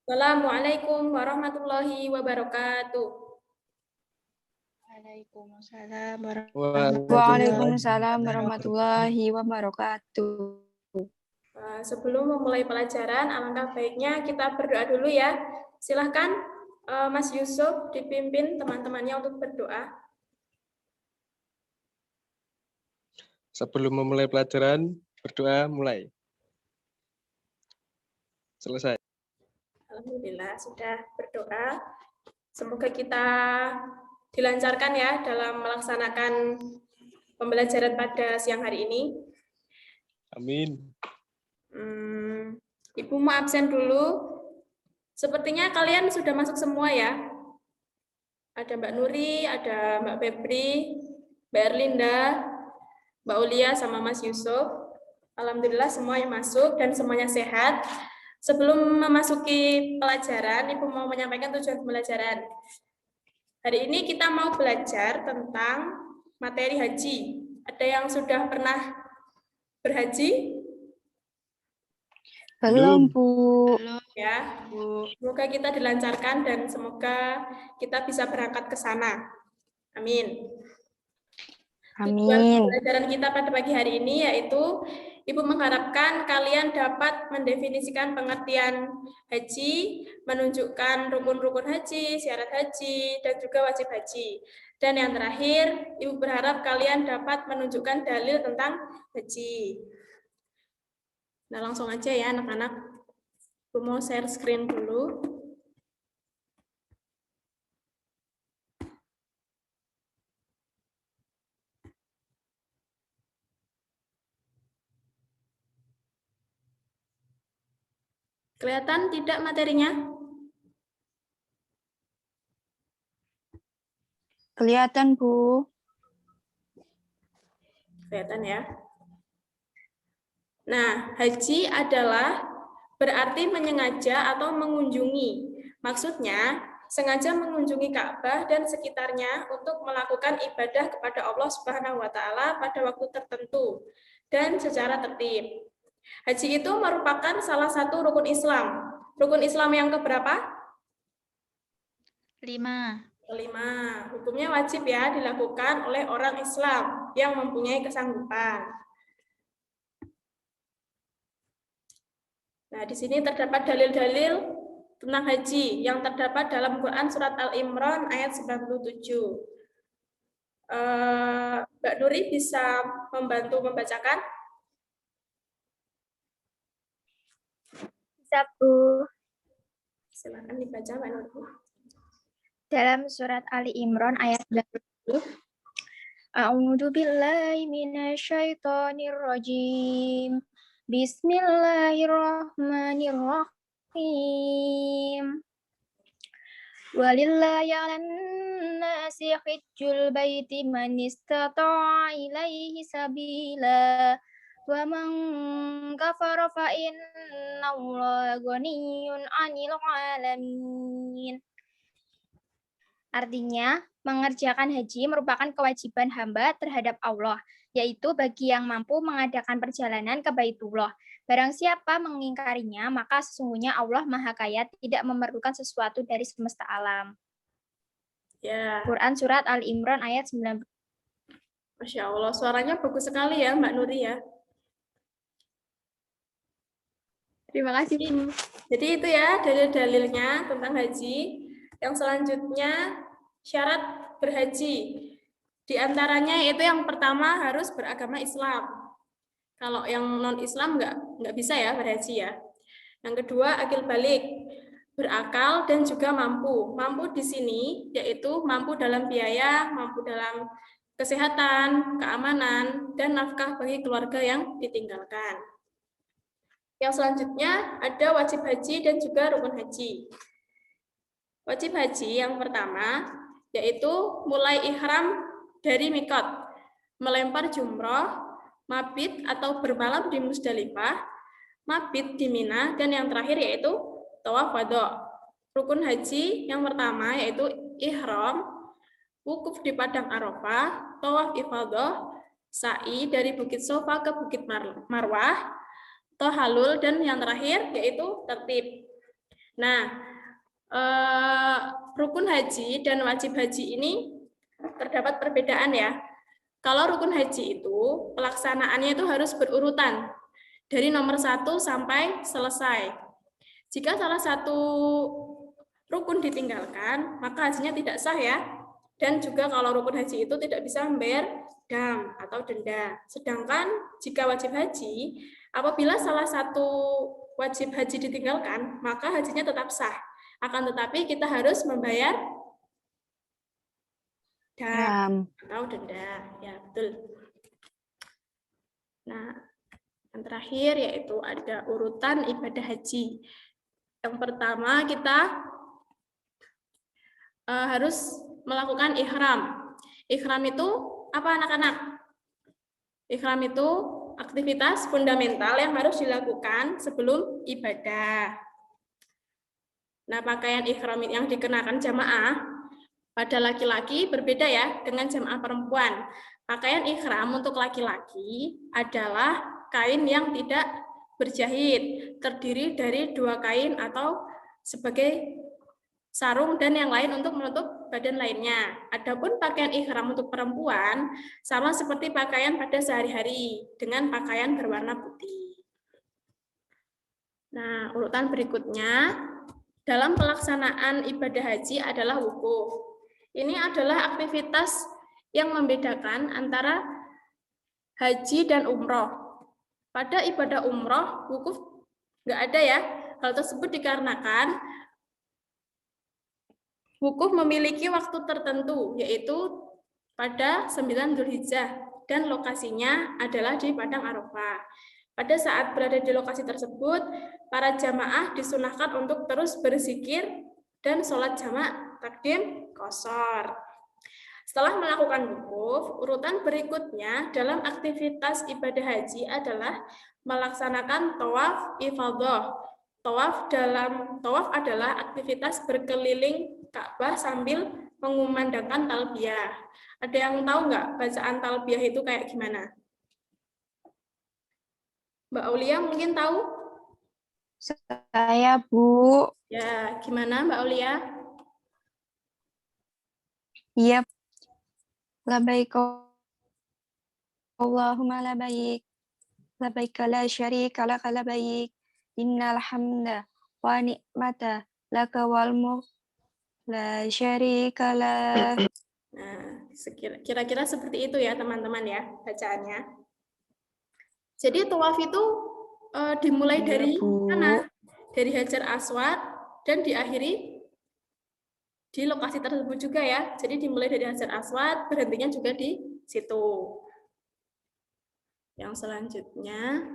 Assalamualaikum warahmatullahi wabarakatuh. Waalaikumsalam Waalaikumsalam warahmatullahi wabarakatuh. Sebelum memulai pelajaran, alangkah baiknya kita berdoa dulu ya. Silahkan Mas Yusuf dipimpin teman-temannya untuk berdoa. Sebelum memulai pelajaran, berdoa mulai. Selesai. Alhamdulillah sudah berdoa. Semoga kita dilancarkan ya dalam melaksanakan pembelajaran pada siang hari ini. Amin. Ibu mau absen dulu. Sepertinya kalian sudah masuk semua ya. Ada Mbak Nuri, ada Mbak Febri, Mbak Erlinda, Mbak Ulia, sama Mas Yusuf. Alhamdulillah semuanya masuk dan semuanya sehat. Sebelum memasuki pelajaran, Ibu mau menyampaikan tujuan pembelajaran. Hari ini kita mau belajar tentang materi haji. Ada yang sudah pernah berhaji? Belum, Bu. Ya, semoga kita dilancarkan dan semoga kita bisa berangkat ke sana. Amin. Tujuan pelajaran kita pada pagi hari ini yaitu Ibu mengharapkan kalian dapat mendefinisikan pengertian haji, menunjukkan rukun-rukun haji, syarat haji, dan juga wajib haji. Dan yang terakhir, Ibu berharap kalian dapat menunjukkan dalil tentang haji. Nah, langsung aja ya anak-anak. Ibu mau share screen dulu. Kelihatan tidak materinya? Kelihatan, Bu. Kelihatan ya. Nah, haji adalah berarti menyengaja atau mengunjungi. Maksudnya, sengaja mengunjungi Ka'bah dan sekitarnya untuk melakukan ibadah kepada Allah Subhanahu wa taala pada waktu tertentu dan secara tertib. Haji itu merupakan salah satu rukun Islam. Rukun Islam yang keberapa? 5. Kelima. Hukumnya wajib ya dilakukan oleh orang Islam yang mempunyai kesanggupan. Nah, di sini terdapat dalil-dalil tentang haji yang terdapat dalam Quran surat Al-Imran ayat 97. Mbak Nuri bisa membantu membacakan? Bisa, Bu. Silakan dibaca, Mbak Nuri. Dalam surat Ali Imran ayat 90. A'udzu billahi minasyaitonir rajim. Bismillahirrahmanirrahim. Walillahi 'alan nasi hajjul baiti man istata'a ilaihi sabila. Wa man kafara fa innallaha ghaniyyun 'anil 'alamin. Artinya, mengerjakan haji merupakan kewajiban hamba terhadap Allah, yaitu bagi yang mampu mengadakan perjalanan ke Baitullah. Barang siapa mengingkarinya, maka sesungguhnya Allah Maha Kaya tidak memerlukan sesuatu dari semesta alam. Ya. Quran Surat Al-Imran ayat 90. Masya Allah, suaranya bagus sekali ya Mbak Nuri ya. Terima kasih, Bu. Jadi itu ya dalil-dalilnya tentang haji. Yang selanjutnya syarat berhaji. Di antaranya itu yang pertama harus beragama Islam. Kalau yang non-Islam nggak bisa ya berhaji ya. Yang kedua akil balik, berakal dan juga mampu. Mampu di sini yaitu mampu dalam biaya, mampu dalam kesehatan, keamanan, dan nafkah bagi keluarga yang ditinggalkan. Yang selanjutnya ada wajib haji dan juga rukun haji. Wajib haji yang pertama yaitu mulai ihram dari mikot, melempar jumroh, mabit atau bermalam di Musdalifah, mabit di Mina, dan yang terakhir yaitu tawaf wada. Rukun haji yang pertama yaitu ihram, wukuf di padang Arafah, tawaf ifadah, sa'i dari Bukit Sofa ke Bukit Marwah, tahalul, dan yang terakhir yaitu tertib. Nah, rukun haji dan wajib haji ini terdapat perbedaan ya. Kalau rukun haji itu pelaksanaannya itu harus berurutan dari nomor 1 sampai selesai. Jika salah satu rukun ditinggalkan, maka hajinya tidak sah ya. Dan juga kalau rukun haji itu tidak bisa membayar dam atau denda. Sedangkan jika wajib haji, apabila salah satu wajib haji ditinggalkan, maka hajinya tetap sah. Akan tetapi kita harus membayar dam atau denda. Ya, betul. Nah, yang terakhir yaitu ada urutan ibadah haji. Yang pertama kita harus melakukan ihram. Ihram itu apa anak-anak? Ihram itu aktivitas fundamental yang harus dilakukan sebelum ibadah. Nah, pakaian ihram yang dikenakan jamaah pada laki-laki berbeda ya dengan jamaah perempuan. Pakaian ihram untuk laki-laki adalah kain yang tidak berjahit, terdiri dari 2 kain atau sebagai sarung dan yang lain untuk menutup badan lainnya. Adapun pakaian ihram untuk perempuan sama seperti pakaian pada sehari-hari dengan pakaian berwarna putih. Nah, urutan berikutnya dalam pelaksanaan ibadah haji adalah wukuf. Ini adalah aktivitas yang membedakan antara haji dan umroh. Pada ibadah umroh, wukuf nggak ada ya. Hal tersebut dikarenakan wukuf memiliki waktu tertentu, yaitu pada 9 Dzulhijjah, dan lokasinya adalah di Padang Arafah. Pada saat berada di lokasi tersebut, para jamaah disunahkan untuk terus berzikir dan sholat jamak takdim qashar. Setelah melakukan wukuf, urutan berikutnya dalam aktivitas ibadah haji adalah melaksanakan tawaf ifadah. Tawaf adalah aktivitas berkeliling Ka'bah sambil mengumandangkan talbiyah. Ada yang tahu nggak bacaan talbiyah itu kayak gimana? Mbak Aulia mungkin tahu? Saya, Bu. Ya, gimana Mbak Aulia? Iya. Labbaik Allahumma labbaik. Labbaik la syarika laka labbaik. Innal hamda wa ni'mata laka wal mulk la syarika lak. Nah, kira-kira seperti itu ya teman-teman ya bacaannya. Jadi tawaf itu dimulai Iya, dari Bu. mana? Dari Hajar Aswad dan diakhiri di lokasi tersebut juga ya. Jadi dimulai dari Hajar Aswad, berhentinya juga di situ. Yang selanjutnya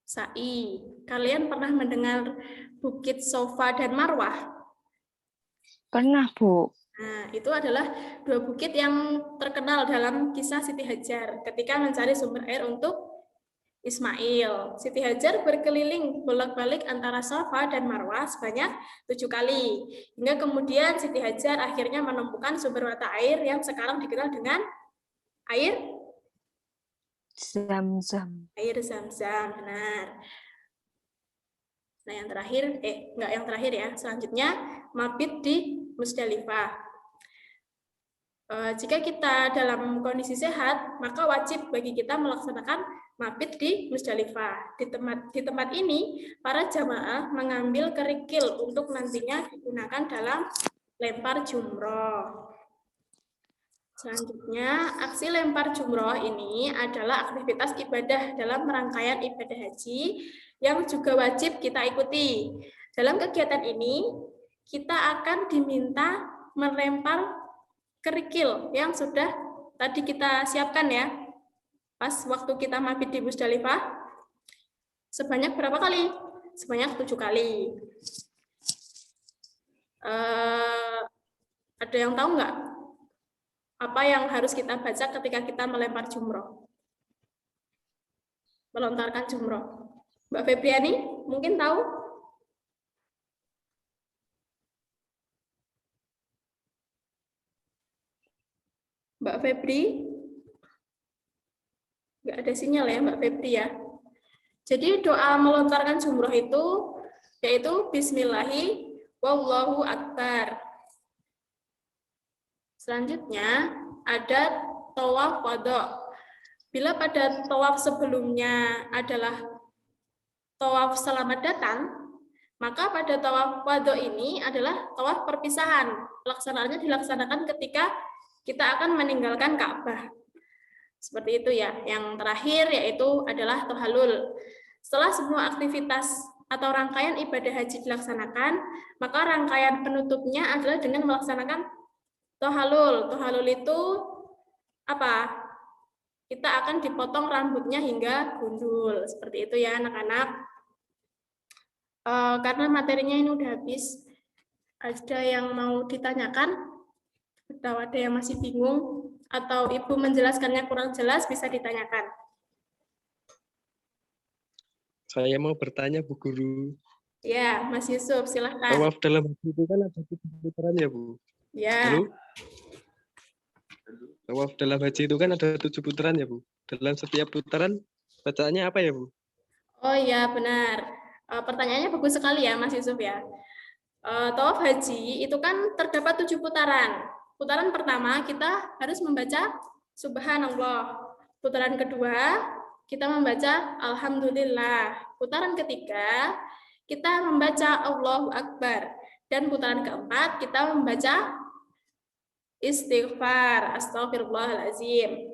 sa'i. Kalian pernah mendengar Bukit Sofa dan Marwah? Pernah, Bu. Nah, itu adalah 2 bukit yang terkenal dalam kisah Siti Hajar ketika mencari sumber air untuk Ismail. Siti Hajar berkeliling bolak-balik antara Safa dan Marwah sebanyak 7 kali. Hingga kemudian Siti Hajar akhirnya menemukan sumber mata air yang sekarang dikenal dengan air Zam-zam. Air Zam-zam, benar. Nah, yang terakhir, enggak yang terakhir ya. Selanjutnya, mabit di Musdalifah. Jika kita dalam kondisi sehat, maka wajib bagi kita melaksanakan mabit di Musdalifah. Di tempat ini, para jamaah mengambil kerikil untuk nantinya digunakan dalam lempar jumroh. Selanjutnya, aksi lempar jumroh ini adalah aktivitas ibadah dalam rangkaian ibadah haji yang juga wajib kita ikuti. Dalam kegiatan ini, kita akan diminta melempar kerikil yang sudah tadi kita siapkan ya. Pas waktu kita mabit di Musdalifah, sebanyak berapa kali? Sebanyak 7 kali. Ada yang tahu nggak? Apa yang harus kita baca ketika kita melempar jumroh? Melontarkan jumroh. Mbak Febriani, mungkin tahu? Mbak Febri? Nggak ada sinyal ya Mbak Febri ya? Jadi doa melontarkan jumroh itu yaitu Bismillahi wallahu akbar. Selanjutnya ada tawaf wada. Bila pada tawaf sebelumnya adalah tawaf selamat datang, maka pada tawaf wada ini adalah tawaf perpisahan. Pelaksanaannya dilaksanakan ketika kita akan meninggalkan Ka'bah. Seperti itu ya. Yang terakhir yaitu adalah tahallul. Setelah semua aktivitas atau rangkaian ibadah haji dilaksanakan, maka rangkaian penutupnya adalah dengan melaksanakan tahallul. Tahallul itu apa? Kita akan dipotong rambutnya hingga gundul. Seperti itu ya anak-anak. Karena materinya ini udah habis, ada yang mau ditanyakan? Atau ada yang masih bingung? Atau Ibu menjelaskannya kurang jelas, bisa ditanyakan. Saya mau bertanya, Bu Guru. Ya, Mas Yusuf, silahkan. Tawaf dalam haji itu kan ada 7 putaran ya, Bu? Ya. Halo? Tawaf dalam haji itu kan ada 7 putaran ya, Bu? Dalam setiap putaran, bacaannya apa ya, Bu? Oh iya, benar. Pertanyaannya bagus sekali ya, Mas Yusuf ya. Tawaf haji itu kan terdapat 7 putaran. Putaran pertama, kita harus membaca Subhanallah. Putaran kedua, kita membaca Alhamdulillah. Putaran ketiga, kita membaca Allahu Akbar. Dan putaran keempat, kita membaca istighfar, astagfirullahaladzim.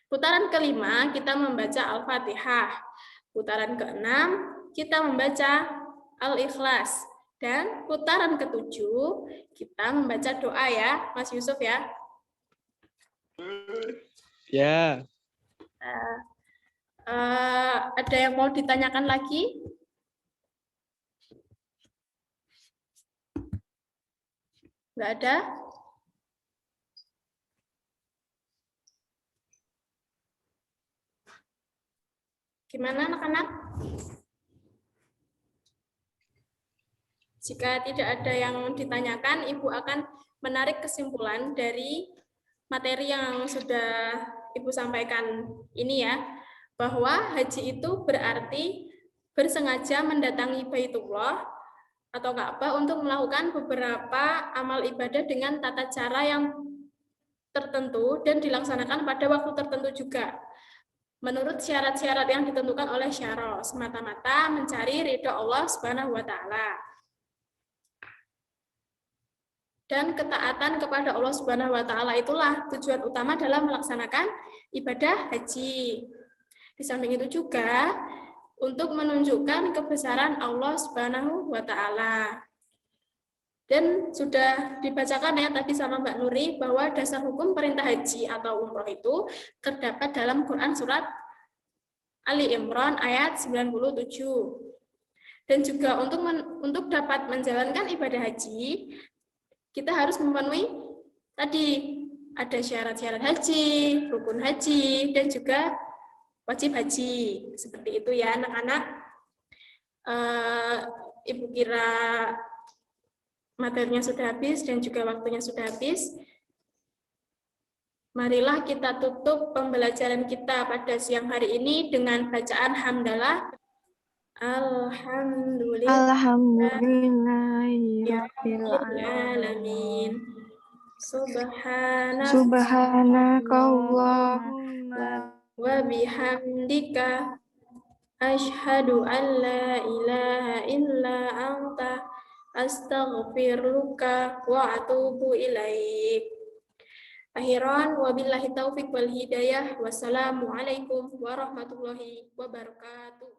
Putaran kelima, kita membaca Al-Fatihah. Putaran keenam, kita membaca Al-Ikhlas. Dan putaran ketujuh, kita membaca doa ya, Mas Yusuf ya. Ya. Ada yang mau ditanyakan lagi? Nggak ada? Gimana anak-anak? Jika tidak ada yang ditanyakan, Ibu akan menarik kesimpulan dari materi yang sudah Ibu sampaikan ini ya, bahwa haji itu berarti bersengaja mendatangi Baitullah atau Ka'bah untuk melakukan beberapa amal ibadah dengan tata cara yang tertentu dan dilaksanakan pada waktu tertentu juga. Menurut syarat-syarat yang ditentukan oleh syara, semata-mata mencari ridha Allah Subhanahu wa taala. Dan ketaatan kepada Allah Subhanahu wa taala itulah tujuan utama dalam melaksanakan ibadah haji. Di samping itu juga untuk menunjukkan kebesaran Allah Subhanahu wa taala. Dan sudah dibacakan ya tadi sama Mbak Nuri bahwa dasar hukum perintah haji atau umroh itu terdapat dalam Quran surat Ali Imran ayat 97. Dan juga untuk dapat menjalankan ibadah haji, kita harus memenuhi tadi ada syarat-syarat haji, rukun haji, dan juga wajib haji. Seperti itu ya anak-anak. Ibu kira materinya sudah habis dan juga waktunya sudah habis. Marilah kita tutup pembelajaran kita pada siang hari ini dengan bacaan hamdalah. Alhamdulillahirrahmanirrahim. Subhanakallahumma wa bihamdika asyhadu an la ilaha illa anta astaghfiruka wa atubu ilaik. Akhiran wabillahi taufik wal hidayah. Wassalamualaikum warahmatullahi wabarakatuh.